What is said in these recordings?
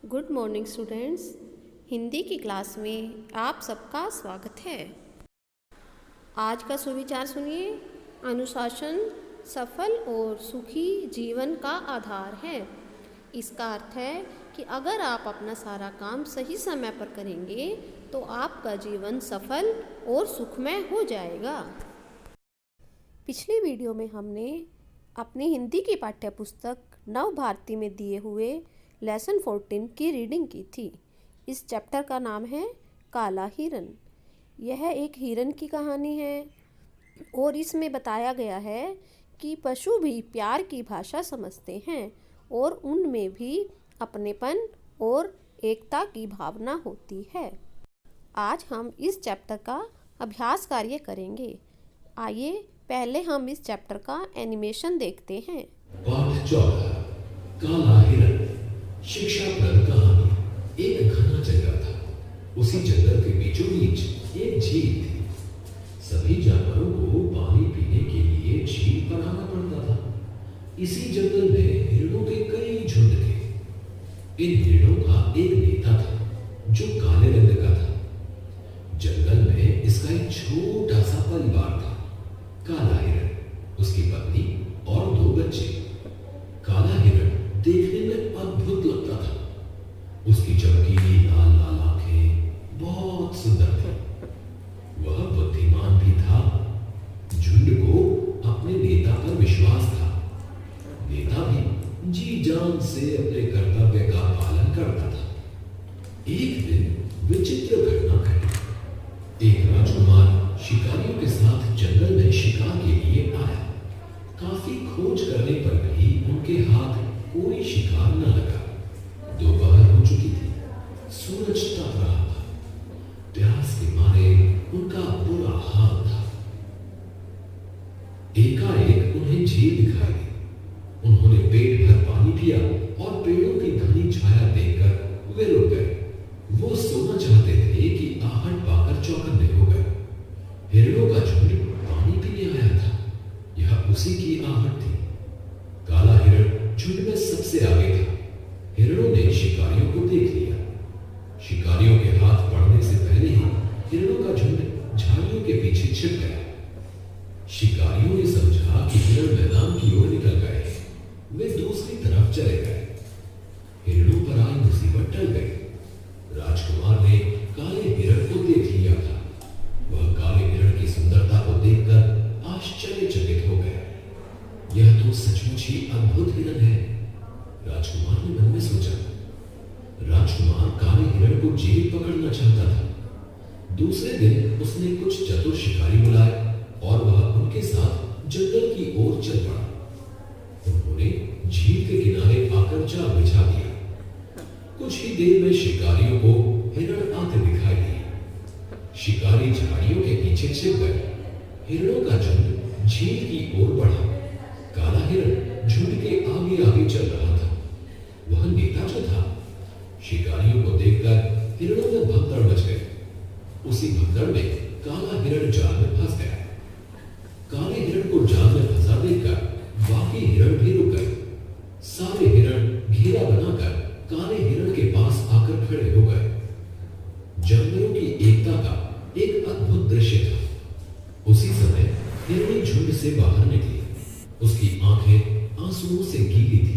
Good morning students. Hindi की class में आप सबका स्वागत है। आज का सुविचार सुनिए। अनुशासन सफल और सुखी जीवन का आधार है। इसका अर्थ है कि अगर आप अपना सारा काम सही समय पर करेंगे तो आपका जीवन सफल और सुखमय हो जाएगा। पिछली वीडियो में हमने अपनी हिंदी की पाठ्य पुस्तक नव भारती में दिए हुए लेसन 14 की रीडिंग की थी। इस चैप्टर का नाम है काला हिरन। यह एक हिरन की कहानी है और इसमें बताया गया है कि पशु भी प्यार की भाषा समझते हैं और उनमें भी अपनेपन और एकता की भावना होती है। आज हम इस चैप्टर का अभ्यास कार्य करेंगे। आइए पहले हम इस चैप्टर का एनिमेशन देखते हैं। पाठ 14 काला हिरन। शिक्षाप्रद कहानी। एक घना जंगल था। उसी जंगल के बीचों बीच एक झील थी। सभी जानवरों को पानी पीने के लिए झील पर आना पड़ता था। इसी जंगल में हिरणों के कई झुंड थे। इन हिरणों का एक नेता था जो काले रंग का था। जंगल में इसका एक छोटा सा परिवार था। काला हिरन, उसकी पत्नी और 2 बच्चे। काला हिरन देखने में अद्भुत लगता था। उसकी चमकीली लाल लाल आंखें बहुत सुंदर थी। वह बुद्धिमान भी था। झुंड को अपने नेता पर विश्वास था। नेता भी जी जान से अपने कर्तव्य का पालन करता था। एक दिन विचित्र घटना घटी। एक राजकुमार शिकारियों के साथ जंगल में शिकार के लिए आया। काफी खोज करने पर भी उनके हाथ कोई शिकार न लगा। दोपहर हो चुकी थी। सूरज तप रहा था। प्यास के मारे उनका बुरा हाल था। एकाएक उन्हें झील दिखाई दी। उन्होंने पेट भर पानी पिया और पेड़ों की घनी छाया देखकर वे रुक गए। वो सोना चाहते थे कि आहट पाकर चौकन्ने हो गए। हिरणों का झुंड पानी पीने आया था। यह उसी की आहट थी। काला हिरण झुंड में सबसे आगे था। हिरणों ने शिकारियों को देख लिया। शिकारियों के हाथ पड़ने से पहले ही हिरणों का झुंड झाड़ियों के पीछे छिप गया। शिकारियों ने समझा कि हिरण मैदान की ओर निकल गए। वे दूसरी तरफ चले गए। हिरणों पर आई मुसीबत टल गई। राजकुमार ने काले हिरण को देख लिया था। वह काले हिरण की सुंदरता को देखकर आश्चर्यचकित हो गए। यह तो सचमुच ही अद्भुत हिरण है, राजकुमार ने मन में सोचा। राजकुमार काले हिरण को जेल पकड़ना चाहता था। दूसरे दिन उसने कुछ चतुर शिकारी बुलाए और वह उनके साथ जंगल की ओर चल पड़ा। उन्होंने झील के किनारे आकर जाल बिछा दिया। कुछ ही देर में शिकारियों को हिरण आते दिखाई दिए। शिकारी झाड़ियों के पीछे छिप गए। हिरणों का झुंड झील की ओर बढ़ा। काला हिरण झुंड के आगे आगे चल रहा था। वह नेता जो था। शिकारियों को देखकर हिरणों में भगदड़ मच गई। उसी भगदड़ में काला हिरण जाल में फंस गया। काले हिरण को जाल में फंसा देखकर बाकी हिरण भी रुक गए। सारे हिरण घेरा बनाकर काले हिरण के पास आकर खड़े हो गए। जानवरों की एकता का एक अद्भुत दृश्य था। उसी समय हिरणी झुंड से बाहर निकली। उसकी आंखें आंसुओं से गीली थी।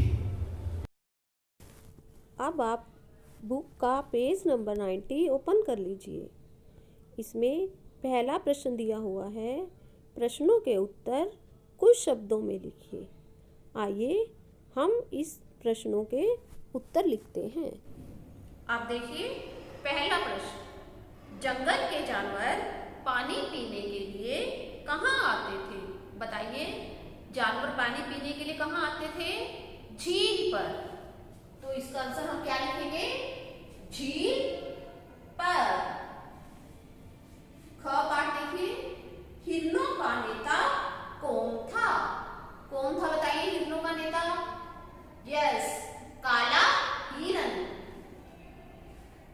अब आप बुक का पेज नंबर 90 ओपन कर लीजिए। इसमें पहला प्रश्न दिया हुआ है। प्रश्नों के उत्तर कुछ शब्दों में लिखिए। आइए हम इस प्रश्नों के उत्तर लिखते हैं। आप देखिए पहला प्रश्न, जंगल के जानवर पानी पीने के लिए कहाँ आते थे? बताइए, जानवर पानी पीने के लिए कहाँ आते थे? झील पर। तो इसका आंसर हम क्या लिखेंगे? झील पर। ख पाठ देखिए, हिरणों का नेता कौन था? कौन था बताइए हिरणों का नेता? यस, काला हिरन।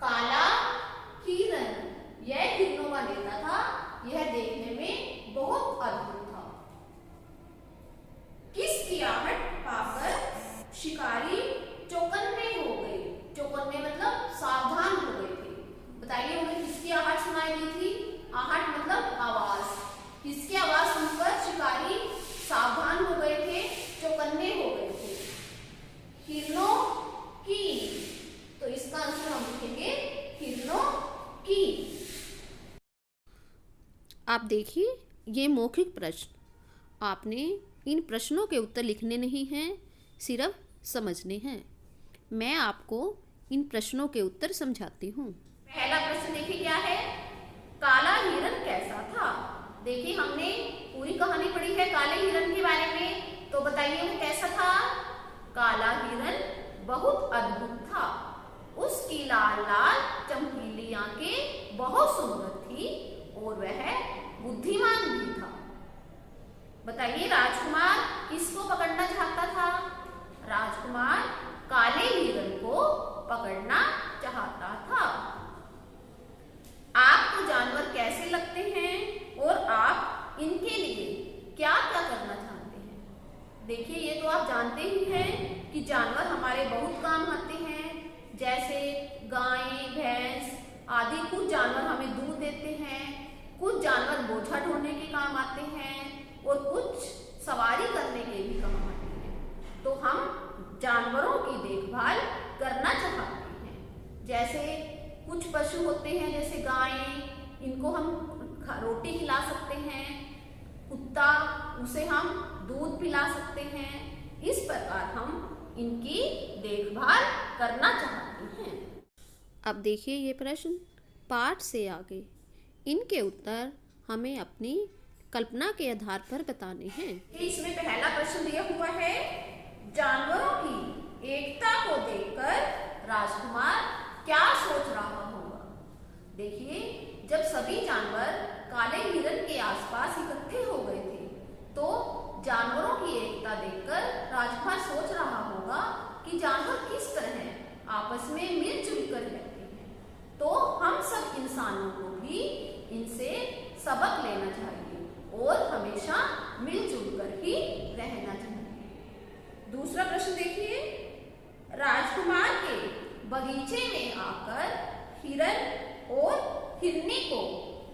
काला हिरन यह हिरणों का नेता था। यह देखने में बहुत अद्भुत था। किसकी आहट पाकर शिकारी चौकन्ने हो गए? चौकन्ने आप देखिए ये मौखिक प्रश्न। आपने इन प्रश्नों के उत्तर लिखने नहीं हैं, सिर्फ समझने हैं। मैं आपको इन प्रश्नों के उत्तर समझाती हूँ। पहला प्रश्न देखिए क्या है, काला हिरन कैसा था। देखिए हमने पूरी कहानी पढ़ी है काले हिरन के बारे में, तो बताइए वो कैसा था। काला हिरन बहुत अद्भुत था। उसकी लाल लाल चमकीली आंखें बहुत सुंदर थी और वह बुद्धिमान भी था। बताइए राजकुमार किसको पकड़ना चाहता था। राजकुमार काले हिरन को पकड़ना चाहता था। आपको जानवर कैसे लगते हैं और आप इनके लिए क्या क्या करना चाहते हैं। देखिए ये तो आप जानते ही हैं कि जानवर हमारे बहुत काम आते हैं, जैसे गाय, भैंस आदि। कुछ जानवर हमें दूध देते हैं, कुछ जानवर बोझा ढोने के काम आते हैं और कुछ सवारी करने के भी काम आते हैं। तो हम जानवरों की देखभाल करना चाहते हैं। जैसे कुछ पशु होते हैं जैसे गाय, इनको हम रोटी खिला सकते हैं। कुत्ता, उसे हम दूध पिला सकते हैं। इस प्रकार हम इनकी देखभाल करना चाहते हैं। अब देखिए ये प्रश्न पाठ से आगे। इनके उत्तर हमें अपनी कल्पना के आधार पर बताने हैं। इसमें पहला प्रश्न दिया हुआ है, जानवरों की एकता को देखकर राजकुमार क्या सोच रहा होगा। देखिए जब सभी जानवर काले हिरन के आसपास इकट्ठे हो गए थे तो जानवरों की एकता देखकर राजकुमार सोच रहा होगा कि जानवर किस तरह आपस में मिलजुल कर रहते हैं। तो हम सब इंसानों को भी इनसे सबक लेना चाहिए और हमेशा मिलजुल कर ही रहना चाहिए। दूसरा प्रश्न देखिए, राजकुमार के बगीचे में आकर हिरन और हिरनी को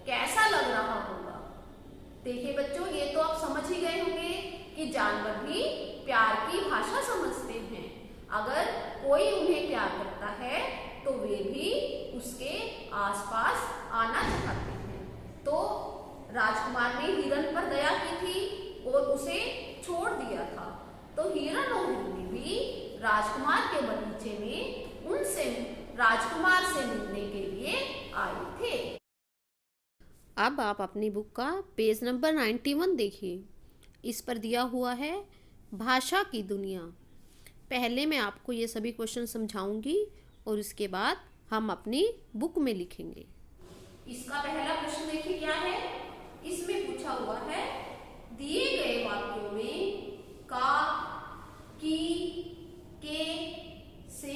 कैसा लग रहा होगा। देखिए बच्चों ये तो आप समझ ही गए होंगे कि जानवर भी प्यार की भाषा समझते हैं। अगर कोई उन्हें प्यार करता है तो वे भी उसके आसपास आना चाहते हैं। तो राजकुमार ने हिरन पर दया की थी और उसे छोड़ दिया था। तो हिरन और हिरनी भी राजकुमार के बगीचे में उनसे राजकुमार से मिलने के लिए आए थे। अब आप अपनी बुक का पेज नंबर 91 देखिए। इस पर दिया हुआ है भाषा की दुनिया। पहले मैं आपको ये सभी क्वेश्चन समझाऊंगी और उसके बाद हम अपनी बुक में लिखेंगे। इसका पहला प्रश्न देखिए क्या है। इसमें पूछा हुआ है, दिए गए वाक्यों में का, की, के से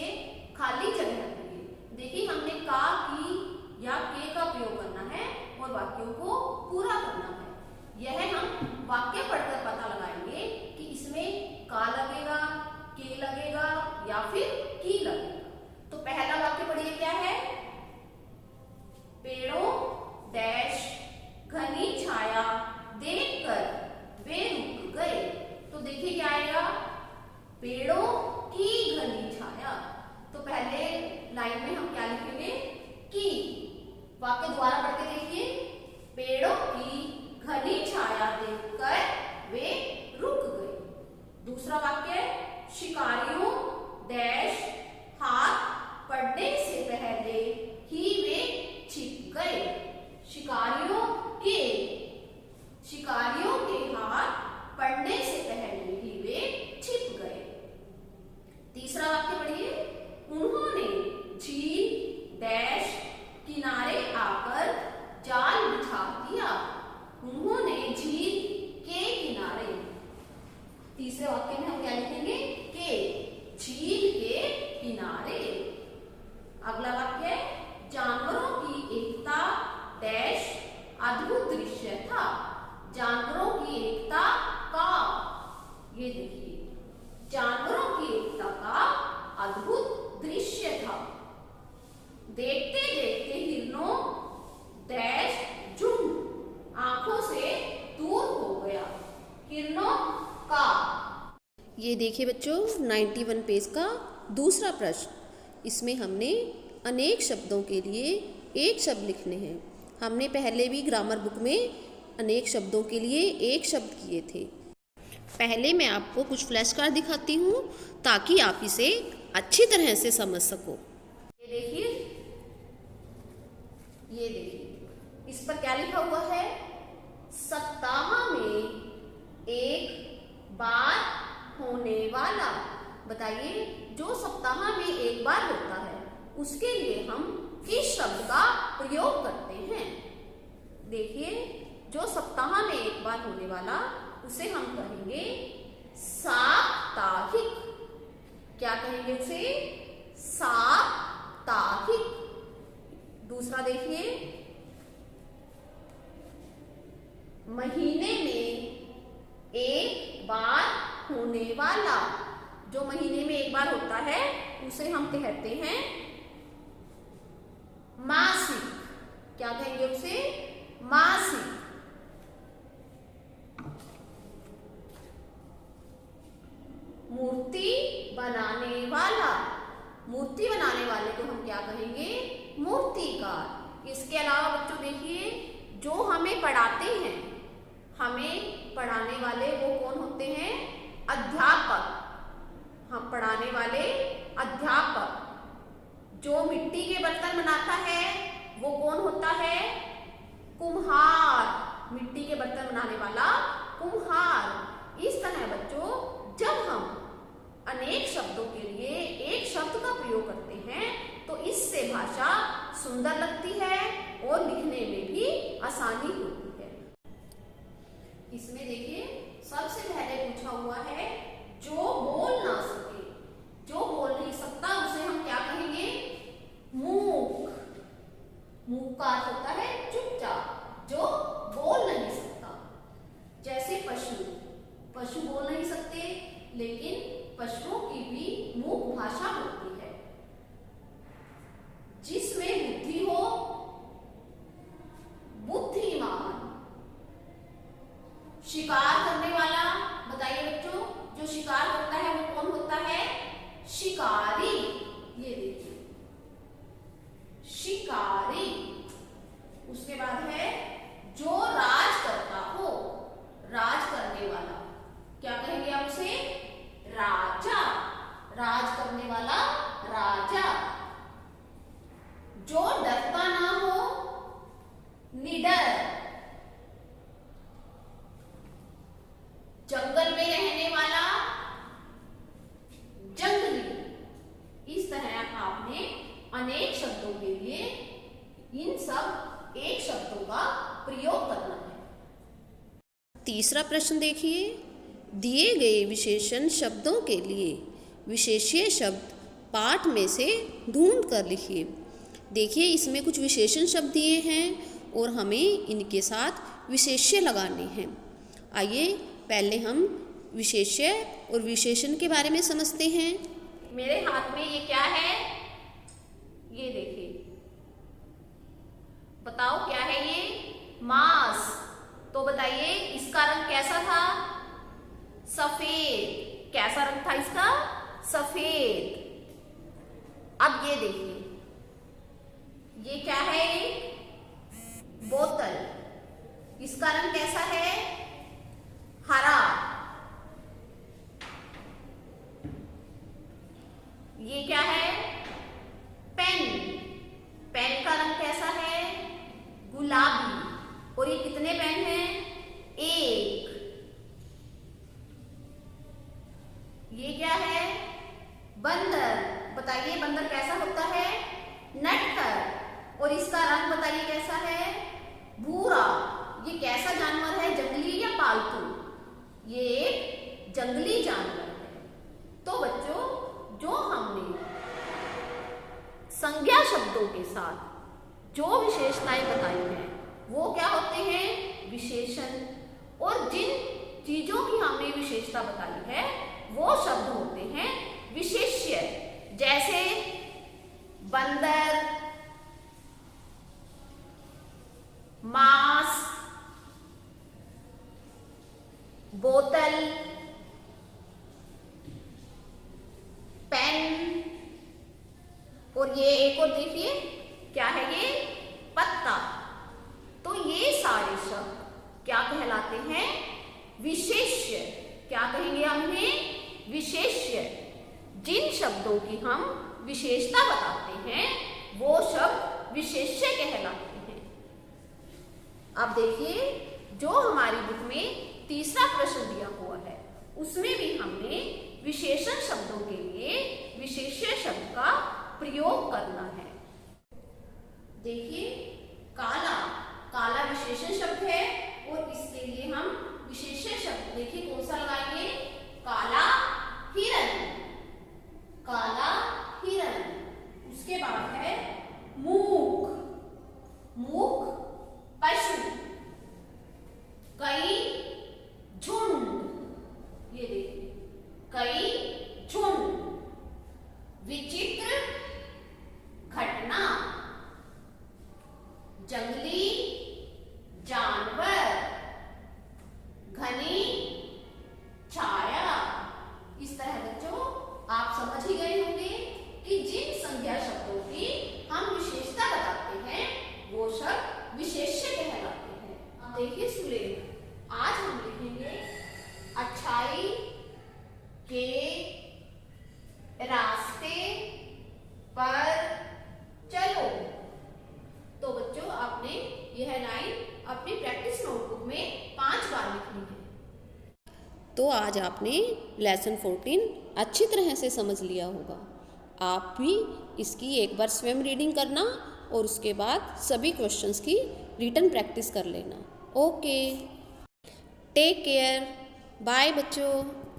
खाली जगह रखिए। देखिए हमने का, की या के का प्रयोग करना है और वाक्यों को पूरा करना है। यह हम वाक्य पढ़कर पता लगाएंगे कि इसमें का लगेगा, के लगेगा या फिर की लगेगा। तो पहला वाक्य पढ़िए क्या है, पेड़ों डैश घनी छाया देखकर वे रुक गए। तो देखिए क्या आएगा, पेड़ों की घनी छाया। तो पहले लाइन में हम क्या लिखेंगे, की। वाक्य दोबारा पढ़ के देखिए, पेड़ों की घनी छाया देखकर वे रुक गए। दूसरा वाक्य, शिकारियों डैश हाथ पड़ने से पहले ही वे छिप गए। शिकारियों के हाथ पड़ने से पहले ही वे छिप गए। तीसरा वाक्य पढ़िए, उन्होंने झील डैश किनारे आकर जाल बिछा दिया। उन्होंने झील के किनारे। तीसरे वाक्य में हम क्या लिखेंगे, के, झील के किनारे। अगला वाक्य, जानवरों की एकता डैश अद्भुत दृश्य था। जानवरों की एकता का, ये देखिए, जानवरों की एकता का अद्भुत दृश्य था। देखते देखते हिरनों डैश झुंड आंखों से दूर हो गया। हिरनों का। ये देखिए बच्चों 91 पेज का दूसरा प्रश्न। इसमें हमने अनेक शब्दों के लिए एक शब्द लिखने हैं। हमने पहले भी ग्रामर बुक में अनेक शब्दों के लिए एक शब्द किए थे। पहले मैं आपको कुछ फ्लैश कार्ड दिखाती हूँ ताकि आप इसे अच्छी तरह से समझ सको। ये देखिए, इस पर क्या लिखा हुआ है? सप्ताह में एक बार होने वाला। बताइए, जो सप्ताह में एक बार होता है उसके लिए हम किस शब्द का प्रयोग करते हैं? देखिए, जो सप्ताह में एक बार होने वाला उसे हम कहेंगे साप्ताहिक। क्या कहेंगे उसे? साप्ताहिक। दूसरा देखिए, महीने में एक बार होने वाला। जो महीने में एक बार होता है उसे हम कहते हैं मासिक। क्या कहेंगे उसे? मासिक। मूर्ति बनाने वाला। मूर्ति बनाने वाले को हम क्या कहेंगे? मूर्तिकार। इसके अलावा बच्चों देखिए, जो हमें पढ़ाते हैं, हमें पढ़ाने वाले वो कौन होते हैं? अध्यापक। हम पढ़ाने वाले अध्यापक। जो मिट्टी के बर्तन बनाता है वो कौन होता है? कुम्हार। मिट्टी के बर्तन बनाने वाला कुम्हार। इस तरह बच्चों, जब हम अनेक शब्दों के लिए एक शब्द का प्रयोग करते हैं तो इससे भाषा सुंदर लगती है और लिखने में भी आसानी होती है। इसमें देखिए, सबसे पहले पूछा हुआ है जो बोल ना सके। जो बोल नहीं सकता उसे हम क्या कहेंगे? मूक। मूक का अर्थ होता है चुपचाप, जो बोल नहीं सकता। जैसे पशु। पशु बोल नहीं सकते, लेकिन पशुओं की भी मूक भाषा होती है। जिसमें बुद्धि हो, बुद्धिमान। शिकार करने वाला। बताइए बच्चों, जो शिकार करता है वो कौन होता है? शिकारी। ये देखिए, शिकारी। उसके बाद है जो राज करता हो। राज करने वाला। क्या कहेंगे आप उसे? राजा। राज करने वाला राजा। जो डरता ना हो, निडर। जंगल में रहने वाला, जंगली। इस तरह आपने अनेक शब्दों के लिए इन सब एक शब्दों का प्रयोग करना है। तीसरा प्रश्न देखिए, दिए गए विशेषण शब्दों के लिए विशेष्य शब्द पाठ में से ढूंढ कर लिखिए। देखिए, इसमें कुछ विशेषण शब्द दिए हैं और हमें इनके साथ विशेष्य लगाने हैं। आइए पहले हम विशेष्य और विशेषण के बारे में समझते हैं। मेरे हाथ में ये क्या है? ये देखिए, बताओ क्या है ये? मांस। तो बताइए, इसका रंग कैसा था? सफेद। कैसा रंग था इसका? सफेद। अब ये देखिए, ये क्या है? बोतल। इसका रंग कैसा है? हरा। ये क्या है? पेन। पेन का रंग कैसा है? गुलाबी। और ये कितने पेन हैं? एक। ये क्या है? बंदर। बताइए, बंदर कैसा होता है? नटखट। और इसका रंग बताइए कैसा है? भूरा। ये कैसा जानवर है? जंगली या पालतू? ये एक जंगली जानवर है। तो बच्चों, जो हमने संज्ञा शब्दों के साथ जो विशेषताएं बताई हैं वो क्या होते हैं? विशेषण। और जिन चीजों की हमने विशेषता बताई है वो शब्द होते हैं विशेष्य। जैसे बंदर, मांस, बोतल, पेन, और ये एक और देखिए क्या है? ये पत्ता। तो ये सारे शब्द क्या कहलाते हैं? विशेष्य। क्या कहेंगे हम इन्हें? विशेष्य। जिन शब्दों की हम विशेषता बताते हैं वो शब्द विशेष्य कहलाते हैं। अब देखिए, जो हमारी बुक में तीसरा प्रश्न दिया हुआ है उसमें भी हमने विशेषण शब्दों के लिए विशेष्य शब्द का प्रयोग करना है। देखिए, काला, काला विशेषण शब्द है और इसके लिए हम विशेष्य शब्द देखिए कौन सा लगाएंगे? काला हिरण। काला हिरण। उसके बाद है मूक, मूक पशु। कई झुंड, ये देखिए कई झुंड। विचित्र घटना, जंगली जानवर, घनी छाया। इस तरह बच्चों आप समझ ही गए होंगे कि जिन संज्ञा शब्दों की हम विशेषता बताते हैं वो शब्द विशेष्य कहलाते हैं। अब देखिए सुलेख, आज हम लिखेंगे अच्छाई के रास्ते पर चलो। तो बच्चों आपने यह लाइन अपनी प्रैक्टिस नोटबुक में 5 बार लिखनी है। तो आज आपने लेसन 14 अच्छी तरह से समझ लिया होगा। आप भी इसकी एक बार स्वयं रीडिंग करना और उसके बाद सभी क्वेश्चंस की रिटन प्रैक्टिस कर लेना। ओके, टेक केयर, बाय बच्चों।